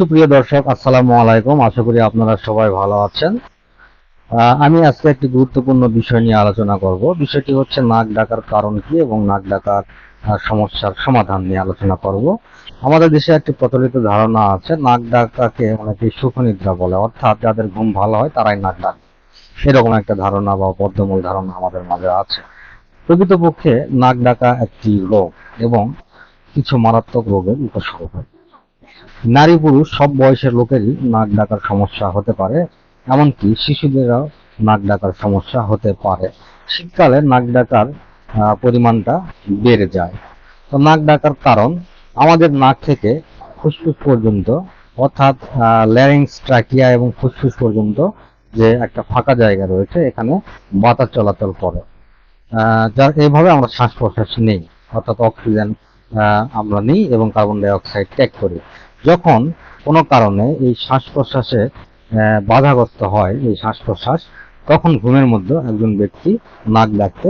সুপ্রিয় দর্শক, আসসালামু আলাইকুম। আশা করি আপনারা সবাই ভালো আছেন। আমি আজকে একটি গুরুত্বপূর্ণ বিষয় নিয়ে আলোচনা করব। বিষয়টি হচ্ছে নাক ডাকার কারণ কি এবং নাক ডাকার সমস্যার সমাধান নিয়ে আলোচনা করব। আমাদের দেশে একটি প্রচলিত ধারণা আছে, নাক ডাকাকে অনেকে সুখনিদ্রা বলে, অর্থাৎ যাদের ঘুম ভালো হয় তারাই নাক ডাকে। সেরকম একটা ধারণা বা বদ্ধমূল ধারণা আমাদের মাঝে আছে। প্রকৃতপক্ষে নাক ডাকা একটি রোগ এবং কিছু মারাত্মক রোগের উপসর্গ। নারী পুরুষ সব বয়সের লোকেরই নাক ডাকার সমস্যা হতে পারে, এমনকি শিশুদেরও নাক ডাকার সমস্যা হতে পারে। শীতকালে নাক ডাকার পরিমাণটা বেড়ে যায়। তো নাক ডাকার কারণ, আমাদের নাক থেকে ফুসফুস পর্যন্ত, অর্থাৎ ল্যারিংস, ট্রাকিয়া এবং ফুসফুস পর্যন্ত যে একটা ফাঁকা জায়গা রয়েছে, এখানে বাতাস চলাচল করে। যার এইভাবে আমরা শ্বাস প্রশ্বাস নেই, অর্থাৎ অক্সিজেন আমরা নিই এবং কার্বন ডাই অক্সাইড ত্যাগ করি। যখন কোনো কারণে এই শ্বাস প্রশ্বাসে বাধাগ্রস্ত হয় এই শ্বাস প্রশ্বাস, তখন ঘুমের মধ্যে একজন ব্যক্তি নাক ডাকতে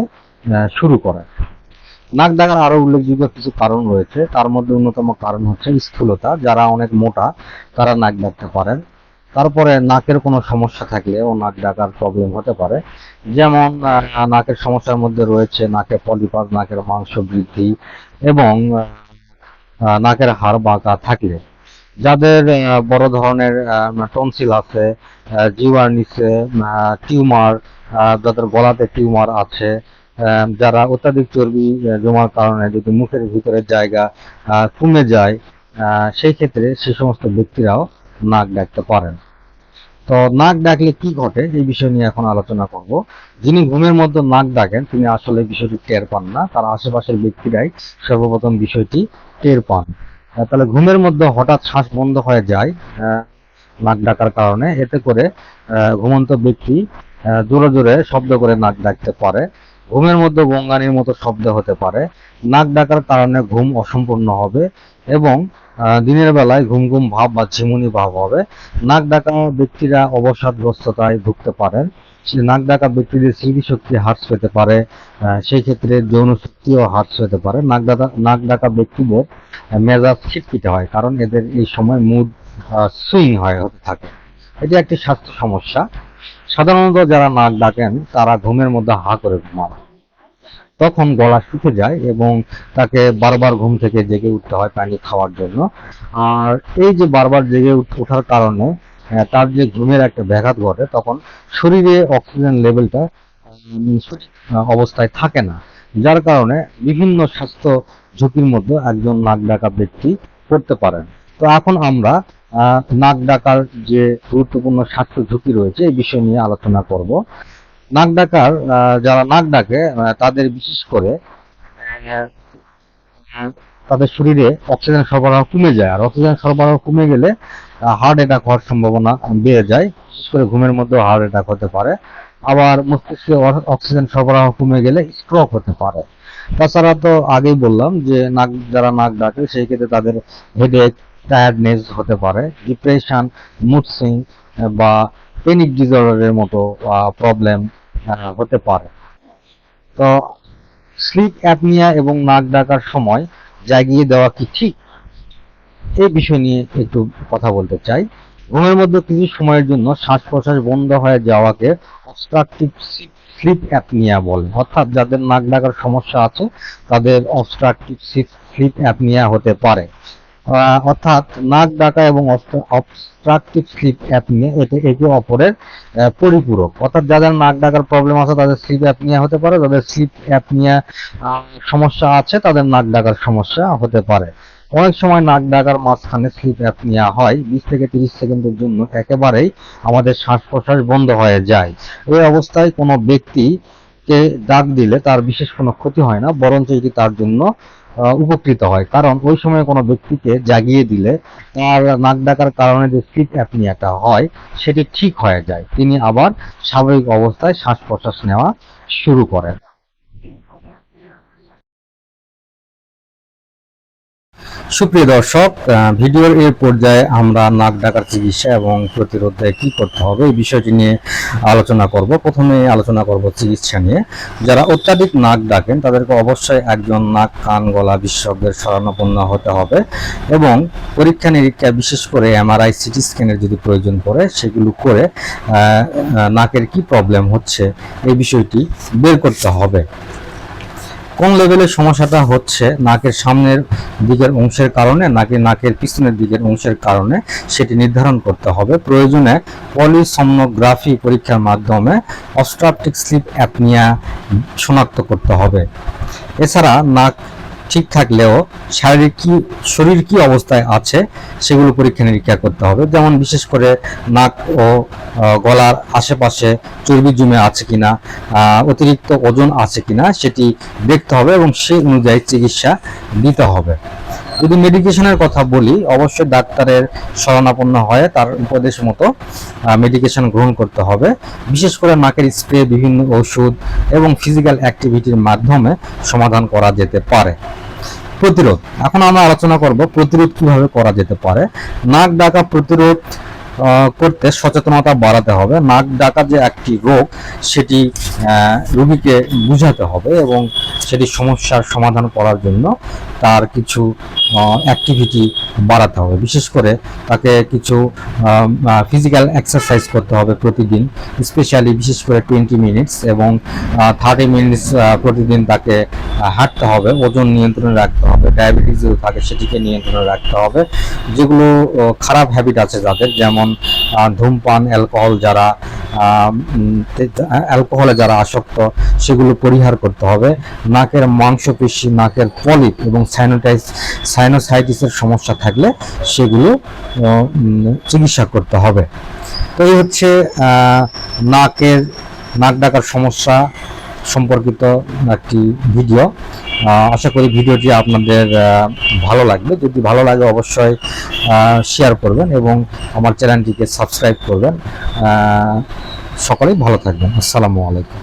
শুরু করে। নাক ডাকার আরো উল্লেখযোগ্য কিছু কারণ রয়েছে। তার মধ্যে অন্যতম কারণ হচ্ছে স্থূলতা। যারা অনেক মোটা তারা নাক ডাকতে পারেন। তারপরে নাকের কোনো সমস্যা থাকলে ও নাক ডাকার প্রবলেম হতে পারে। যেমন নাকের সমস্যার মধ্যে রয়েছে নাকে পলিপাস, নাকের মাংস বৃদ্ধি এবং নাকের হাড় বাঁকা থাকলে। যাদের বড় ধরনের টনসিল আছে, জিহ্বার নিচে টিউমার, যাদের গলাতে টিউমার আছে, যারা অত্যাধিক চর্বি জমার কারণে যদি মুখের ভিতরের জায়গা কমে যায়, সেই ক্ষেত্রে সে সমস্ত ব্যক্তিরাও নাক ডাকতে পারেন। তো নাক ডাকলে কি ঘটে, এই বিষয় নিয়ে এখন আলোচনা করব। যিনি ঘুমের মধ্যে নাক ডাকেন তিনি আসলে বিষয়টি টের পান না, তার আশেপাশের ব্যক্তিরাই সর্বপ্রথম বিষয়টি টের পান। তাহলে ঘুমের মধ্যে হঠাৎ শ্বাস বন্ধ হয়ে যায় নাক ডাকার কারণে। এতে করে ঘুমন্ত ব্যক্তি জোরে জোরে শব্দ করে নাক ডাকতে পারে। ঘুমের মধ্যে গঙ্গানির মতো শব্দ হতে পারে। নাক ডাকার কারণে ঘুম অসম্পূর্ণ হবে এবং দিনের বেলায় ঘুম ঘুম ভাব বা ঝিমুনি ভাব হবে। নাক ডাকা ব্যক্তিরা অবসাদগ্রস্ততায় ভুগতে পারেন। নাক ডাকা ব্যক্তিদের স্মৃতিশক্তি হ্রাস পেতে পারে, সেই ক্ষেত্রে যৌন শক্তিও হ্রাস পেতে পারে। নাক ডাকা ব্যক্তিদের মেজাজ খিটখিটে হয়, কারণ এদের এই সময় মুড সুইং হতে থাকে। এটি একটি স্বাস্থ্য সমস্যা। সাধারণত যারা নাক ডাকেন তারা ঘুমের মধ্যে হা করে ঘুমান, তখন গলা শুকে যায় এবং তাকে বারবার ঘুম থেকে জেগে উঠতে হয় পানি খাওয়ার জন্য। আর এই যে বারবার জেগে ওঠার কারণে তার যে ঘুমের একটা ব্যাঘাত ঘটে, তখন শরীরে অক্সিজেন লেভেলটা সঠিক অবস্থায় থাকে না, যার কারণে বিভিন্ন স্বাস্থ্য ঝুঁকির মধ্যে একজন নাক ডাকা ব্যক্তি পড়তে পারেন। তো এখন আমরা নাক ডাকার যে গুরুত্বপূর্ণ স্বাস্থ্য ঝুঁকি রয়েছে এই বিষয় নিয়ে আলোচনা করব। নাক ডাকার যারা নাক ডাকে তাদের বিশেষ করে তাদের শরীরে অক্সিজেন সরবরাহ কমে যায়, আর অক্সিজেন সরবরাহ কমে গেলে হার্ট অ্যাটাক হওয়ার সম্ভাবনা বেড়ে যায়। বিশেষ করে ঘুমের মধ্যে হার্ট অ্যাটাক হতে পারে। আবার মস্তিষ্কে অক্সিজেন সরবরাহ কমে গেলে স্ট্রোক হতে পারে। তাছাড়া তো আগেই বললাম যে যারা নাক ডাকে সেই ক্ষেত্রে তাদের হেডেক, টায়ার্ডনেস হতে পারে, ডিপ্রেশন, মুড সুইং বা প্যানিক ডিসঅর্ডারের মতো প্রবলেম হতে পারে। তো স্লিপ অ্যাপনিয়া এবং নাক ডাকার সময় জাগিয়ে দেওয়া কি ঠিক, এই বিষয় নিয়ে একটু কথা বলতে চাই। ঘুমের মধ্যে কিছু সময়ের জন্য শ্বাস প্রশ্বাস বন্ধ হয়ে যাওয়াকে অবস্ট্রাকটিভ স্লিপ অ্যাপনিয়া বলে। অর্থাৎ যাদের নাক ডাকার সমস্যা আছে তাদের অবস্ট্রাকটিভ স্লিপ অ্যাপনিয়া হতে পারে। অর্থাৎ নাক ডাকা এবং অবস্ট্রাকটিভ স্লিপ অ্যাপনিয়া একে অপরের পরিপূরক। অর্থাৎ যাদের নাক ডাকার প্রবলেম আছে তাদের স্লিপ অ্যাপনিয়া হতে পারে, যাদের স্লিপ অ্যাপনিয়া সমস্যা আছে তাদের নাক ডাকার সমস্যা হতে পারে। অনেক সময় নাক ডাকার মাঝখানে স্লিপ অ্যাপনিয়া হয়, 20 থেকে 30 সেকেন্ডের জন্য একেবারেই আমাদের শ্বাস প্রশ্বাস বন্ধ হয়ে যায়। এই অবস্থায় কোনো ব্যক্তিকে ডাক দিলে তার বিশেষ কোনো ক্ষতি হয় না, বরঞ্চ এটি তার জন্য উপকৃত হয়। কারণ ওই সময় কোনো ব্যক্তিকে জাগিয়ে দিলে তার নাক ডাকার কারণে যে স্লিপ অ্যাপনিয়াটা হয় সেটি ঠিক হয়ে যায়, তিনি আবার স্বাভাবিক অবস্থায় শ্বাস প্রশ্বাস নেওয়া শুরু করেন। সুপ্রিয় দর্শক, ভিডিওর এই পর্যায়ে আমরা নাক ডাকার চিকিৎসা এবং প্রতিরোধে কি করতে হবে এই বিষয়টি নিয়ে আলোচনা করব। প্রথমে আলোচনা করব চিকিৎসা নিয়ে। যারা অত্যাধিক নাক ডাকেন তাদেরকে অবশ্যই একজন নাক কান গলা বিশেষজ্ঞের শরণাপন্ন হতে হবে এবং পরীক্ষা নিরীক্ষা বিশেষ করে এমআরআই সিটি স্ক্যানের যদি প্রয়োজন পড়ে সেগুলো করে নাকের কি প্রবলেম হচ্ছে এই বিষয়টি বের করতে হবে। কোন লেভেলের সমস্যাটা হচ্ছে নাকের সামনের দিকের অংশের কারণে নাকি নাকের পিছনের দিকের অংশের কারণে সেটি নির্ধারণ করতে হবে। প্রয়োজনে পলিসোনোগ্রাফি পরীক্ষার মাধ্যমে অবস্ট্রাকটিভ স্লিপ অ্যাপনিয়া শনাক্ত করতে হবে। এছাড়া নাক ঠিক থাকলেও শরীর কি অবস্থায় আছে সেগুলো পরীক্ষা নিরীক্ষা করতে হবে। যেমন বিশেষ করে নাক ও গলার আশেপাশে চর্বি জমে আছে কিনা, অতিরিক্ত ওজন আছে কিনা সেটি দেখতে হবে এবং সেই অনুযায়ী চিকিৎসা দিতে হবে। যদি মেডিকেশনের কথা বলি, অবশ্যই ডাক্তারের শরণাপন্ন হয়ে তার উপদেশ মতো মেডিকেশন গ্রহণ করতে হবে। বিশেষ করে নাকের স্প্রে, বিভিন্ন ওষুধ এবং ফিজিক্যাল অ্যাক্টিভিটির মাধ্যমে সমাধান করা যেতে পারে। প্রতিরোধ, এখন আমরা আলোচনা করব প্রতিরোধ কিভাবে করা যেতে পারে। নাক ডাকা প্রতিরোধ করতে সচেতনতা বাড়াতে হবে। নাক ডাকা যে একটি রোগ সেটি রোগীকে বুঝাতে হবে এবং সেটি সমস্যার সমাধান করার জন্য তার কিছু অ্যাক্টিভিটি বাড়াতে হবে। বিশেষ করে তাকে কিছু ফিজিক্যাল এক্সারসাইজ করতে হবে প্রতিদিন, স্পেশালি বিশেষ করে 20 মিনিটস এবং 30 মিনিটস প্রতিদিন তাকে হাঁটতে হবে। ওজন নিয়ন্ত্রণে রাখতে হবে। ডায়াবেটিস যদি থাকে সেটিকে নিয়ন্ত্রণে রাখতে হবে। যেগুলো খারাপ হ্যাবিট আছে যাদের, যেমন ধূমপান, অ্যালকোহলে যারা আসক্ত সেগুলো পরিহার করতে হবে। নাকের মাংসপেশি, নাকের পলিপ এবং সাইনোসাইটিসের সমস্যা থাকলে সেগুলো চিকিৎসা করতে হবে। তো এই হচ্ছে নাক ডাকার সমস্যা সম্পর্কিত একটি ভিডিও। আশা করি ভিডিওটি আপনাদের ভালো লাগবে। যদি ভালো লাগে অবশ্যই শেয়ার করবেন এবং আমার চ্যানেলটিকে সাবস্ক্রাইব করবেন। সকলেই ভালো থাকবেন। আসসালামু আলাইকুম।